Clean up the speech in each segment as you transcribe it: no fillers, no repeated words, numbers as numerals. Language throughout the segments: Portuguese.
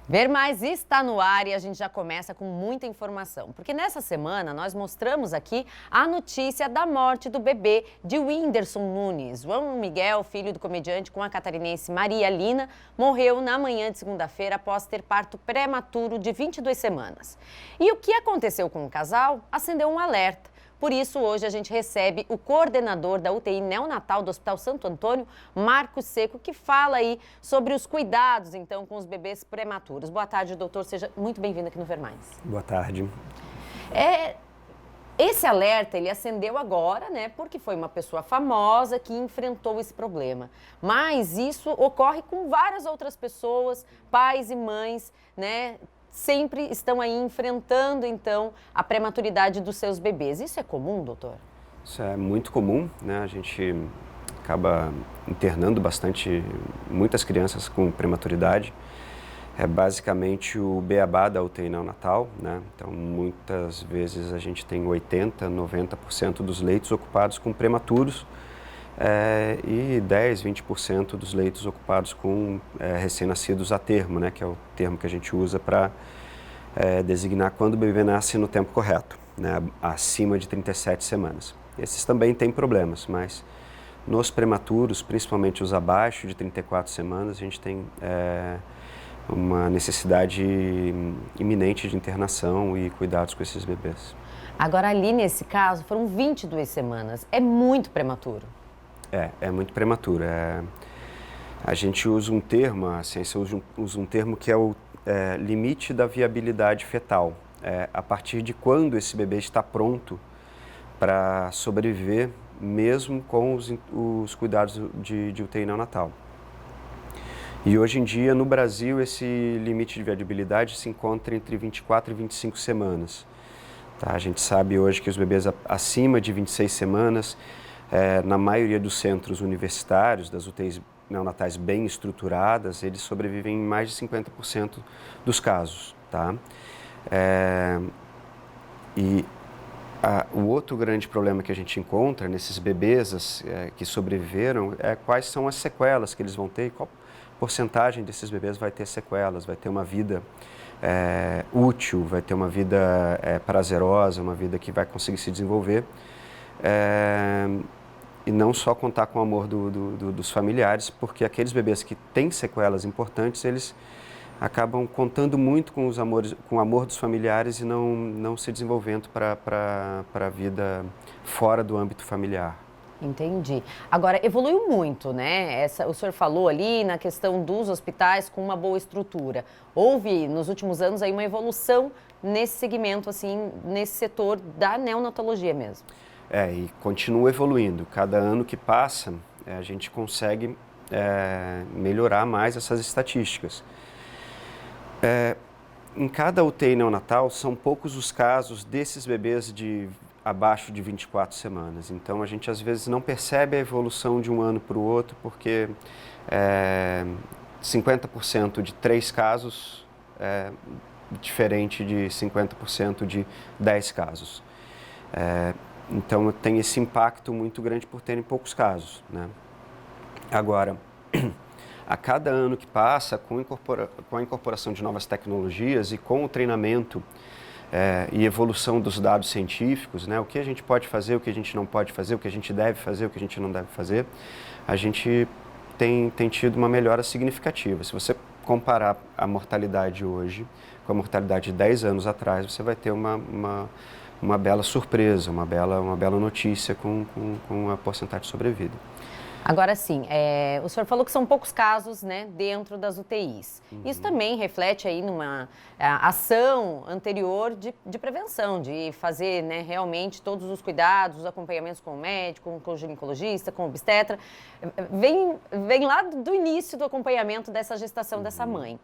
Ver Mais está no ar e a gente já começa com muita informação, porque nessa semana nós mostramos aqui a notícia da morte do bebê de Whindersson Nunes. João Miguel, filho do comediante com a catarinense Maria Lina, morreu na manhã de segunda-feira após ter parto prematuro de 22 semanas. E o que aconteceu com o casal acendeu um alerta. Por isso, hoje a gente recebe o coordenador da UTI neonatal do Hospital Santo Antônio, Marcos Seco, que fala aí sobre os cuidados, então, com os bebês prematuros. Boa tarde, doutor. Seja muito bem-vindo aqui no Ver Mais. Boa tarde. Esse alerta, ele acendeu agora, né, porque foi uma pessoa famosa que enfrentou esse problema. Mas isso ocorre com várias outras pessoas, pais e mães, né, sempre estão aí enfrentando, então, a prematuridade dos seus bebês. Isso é comum, doutor? Isso é muito comum, né? A gente acaba internando muitas crianças com prematuridade. É basicamente o beabá da UTI neonatal, né? Então, muitas vezes a gente tem 80%, 90% dos leitos ocupados com prematuros e 10%, 20% dos leitos ocupados com recém-nascidos a termo, né? Que é o termo que a gente usa para designar quando o bebê nasce no tempo correto, né? Acima de 37 semanas. Esses também têm problemas, mas nos prematuros, principalmente os abaixo de 34 semanas, a gente tem uma necessidade iminente de internação e cuidados com esses bebês. Agora, ali nesse caso, foram 22 semanas. É muito prematuro. É muito prematuro. A gente usa um termo, a ciência usa um termo que é o limite da viabilidade fetal. A partir de quando esse bebê está pronto para sobreviver, mesmo com os cuidados de UTI neonatal. E hoje em dia, no Brasil, esse limite de viabilidade se encontra entre 24 e 25 semanas. Tá? A gente sabe hoje que os bebês acima de 26 semanas, na maioria dos centros universitários, das UTIs neonatais bem estruturadas, eles sobrevivem em mais de 50% dos casos. Tá? O outro grande problema que a gente encontra nesses bebês que sobreviveram é quais são as sequelas que eles vão ter, qual porcentagem desses bebês vai ter sequelas, vai ter uma vida útil, vai ter uma vida prazerosa, uma vida que vai conseguir se desenvolver. E não só contar com o amor dos familiares, porque aqueles bebês que têm sequelas importantes, eles acabam contando muito com o amor dos familiares e não se desenvolvendo para a vida fora do âmbito familiar. Entendi. Agora, evoluiu muito, né? O senhor falou ali na questão dos hospitais com uma boa estrutura. Houve, nos últimos anos, aí uma evolução nesse segmento, assim, nesse setor da neonatologia mesmo. E continua evoluindo. Cada ano que passa, a gente consegue melhorar mais essas estatísticas. Em cada UTI neonatal, são poucos os casos desses bebês abaixo de 24 semanas. Então, a gente às vezes não percebe a evolução de um ano para o outro, porque 50% de 3 casos é diferente de 50% de 10 casos. Então, tem esse impacto muito grande por terem poucos casos, né? Agora, a cada ano que passa, com a incorporação de novas tecnologias e com o treinamento e evolução dos dados científicos, né, o que a gente pode fazer, o que a gente não pode fazer, o que a gente deve fazer, o que a gente não deve fazer, a gente tem tido uma melhora significativa. Se você comparar a mortalidade hoje com a mortalidade de 10 anos atrás, você vai ter uma bela surpresa, uma bela notícia com a porcentagem de sobrevida. Agora sim, o senhor falou que são poucos casos, né, dentro das UTIs. Isso também reflete aí numa ação anterior de prevenção, de fazer, né, realmente todos os cuidados, os acompanhamentos com o médico, com o ginecologista, com o obstetra. Vem lá do início do acompanhamento dessa gestação dessa mãe.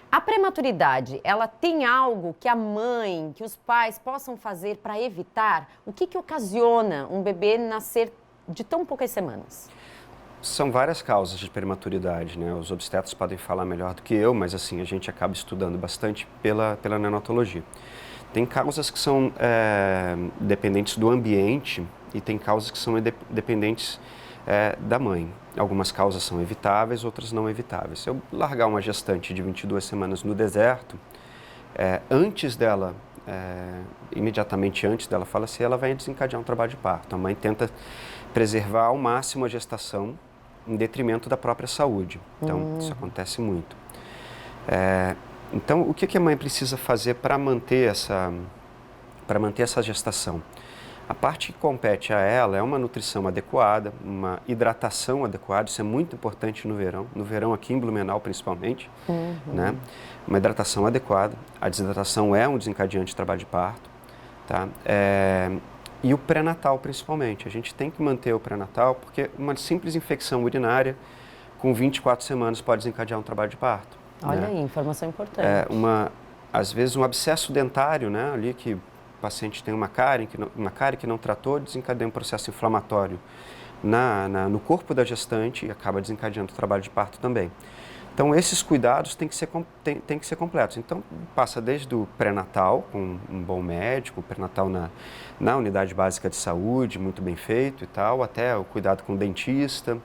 A prematuridade, ela tem algo que a mãe, que os pais possam fazer para evitar? O que ocasiona um bebê nascer de tão poucas semanas? São várias causas de prematuridade, né? Os obstetras podem falar melhor do que eu, mas assim, a gente acaba estudando bastante pela neonatologia. Tem causas que são dependentes do ambiente e tem causas que são dependentes da mãe. Algumas causas são evitáveis, outras não evitáveis. Se eu largar uma gestante de 22 semanas no deserto, antes dela, imediatamente antes dela falecer, ela vai desencadear um trabalho de parto. A mãe tenta preservar ao máximo a gestação em detrimento da própria saúde. Então, isso acontece muito. Então, o que a mãe precisa fazer para manter essa gestação? A parte que compete a ela é uma nutrição adequada, uma hidratação adequada, isso é muito importante no verão aqui em Blumenau principalmente, né? Uma hidratação adequada, a desidratação é um desencadeante de trabalho de parto, tá? E o pré-natal principalmente, a gente tem que manter o pré-natal porque uma simples infecção urinária com 24 semanas pode desencadear um trabalho de parto. Olha né? aí, informação importante. Às vezes um abscesso dentário, né, ali que o paciente tem uma cárie que não tratou, desencadeia um processo inflamatório no corpo da gestante e acaba desencadeando o trabalho de parto também. Então, esses cuidados têm que ser completos. Então, passa desde o pré-natal, com um bom médico, o pré-natal na unidade básica de saúde, muito bem feito e tal, até o cuidado com o dentista,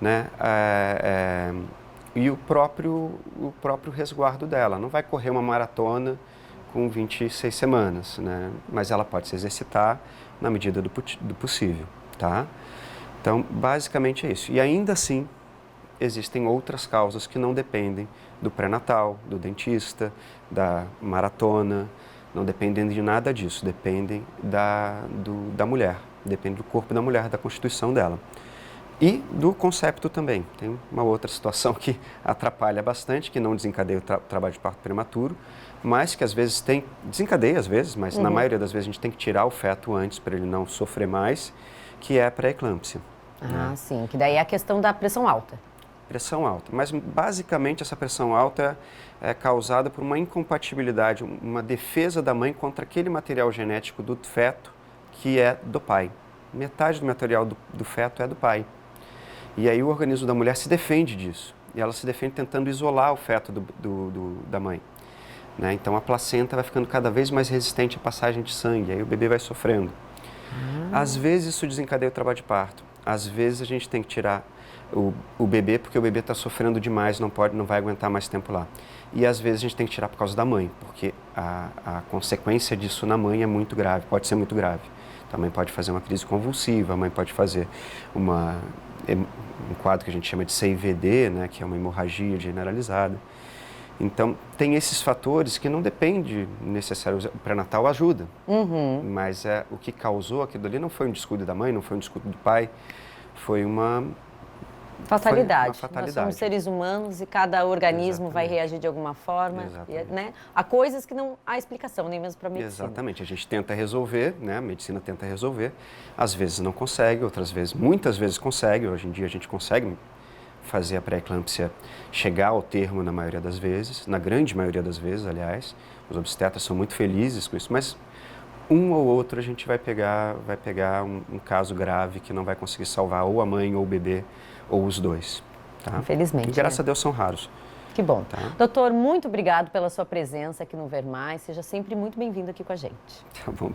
né? E o próprio resguardo dela. Não vai correr uma maratona com 26 semanas, né? Mas ela pode se exercitar na medida do possível, tá? Então, basicamente é isso. E ainda assim, existem outras causas que não dependem do pré-natal, do dentista, da maratona, não dependem de nada disso, dependem da mulher, depende do corpo da mulher, da constituição dela. E do concepto também. Tem uma outra situação que atrapalha bastante, que não desencadeia o trabalho de parto prematuro, mas que às vezes desencadeia às vezes, mas na maioria das vezes a gente tem que tirar o feto antes para ele não sofrer mais, que é a pré-eclâmpsia. Ah, sim, que daí é a questão da pressão alta. Pressão alta, mas basicamente essa pressão alta é causada por uma incompatibilidade, uma defesa da mãe contra aquele material genético do feto que é do pai. Metade do material do feto é do pai. E aí o organismo da mulher se defende disso. E ela se defende tentando isolar o feto da mãe. Né? Então a placenta vai ficando cada vez mais resistente à passagem de sangue, aí o bebê vai sofrendo. Às vezes isso desencadeia o trabalho de parto. Às vezes a gente tem que tirar o bebê porque o bebê está sofrendo demais, não vai aguentar mais tempo lá. E às vezes a gente tem que tirar por causa da mãe, porque a consequência disso na mãe é muito grave, pode ser muito grave. Então, a mãe pode fazer uma crise convulsiva, a mãe pode fazer um quadro que a gente chama de CIVD, né, que é uma hemorragia generalizada. Então, tem esses fatores que não depende necessariamente, o pré-natal ajuda, mas o que causou aquilo ali não foi um descuido da mãe, não foi um descuido do pai, foi uma fatalidade. Foi uma fatalidade. Nós somos seres humanos e cada organismo vai reagir de alguma forma. Né? Há coisas que não há explicação, nem mesmo para a medicina. Exatamente. A gente tenta resolver, né? A medicina tenta resolver. Às vezes não consegue, muitas vezes consegue. Hoje em dia a gente consegue fazer a pré-eclâmpsia chegar ao termo na maioria das vezes, na grande maioria das vezes, aliás. Os obstetras são muito felizes com isso, mas um ou outro a gente vai pegar um caso grave que não vai conseguir salvar ou a mãe ou o bebê ou os dois. Tá? Infelizmente. E graças a Deus são raros. Que bom. Tá? Doutor, muito obrigado pela sua presença aqui no Ver Mais. Seja sempre muito bem-vindo aqui com a gente. Tá bom.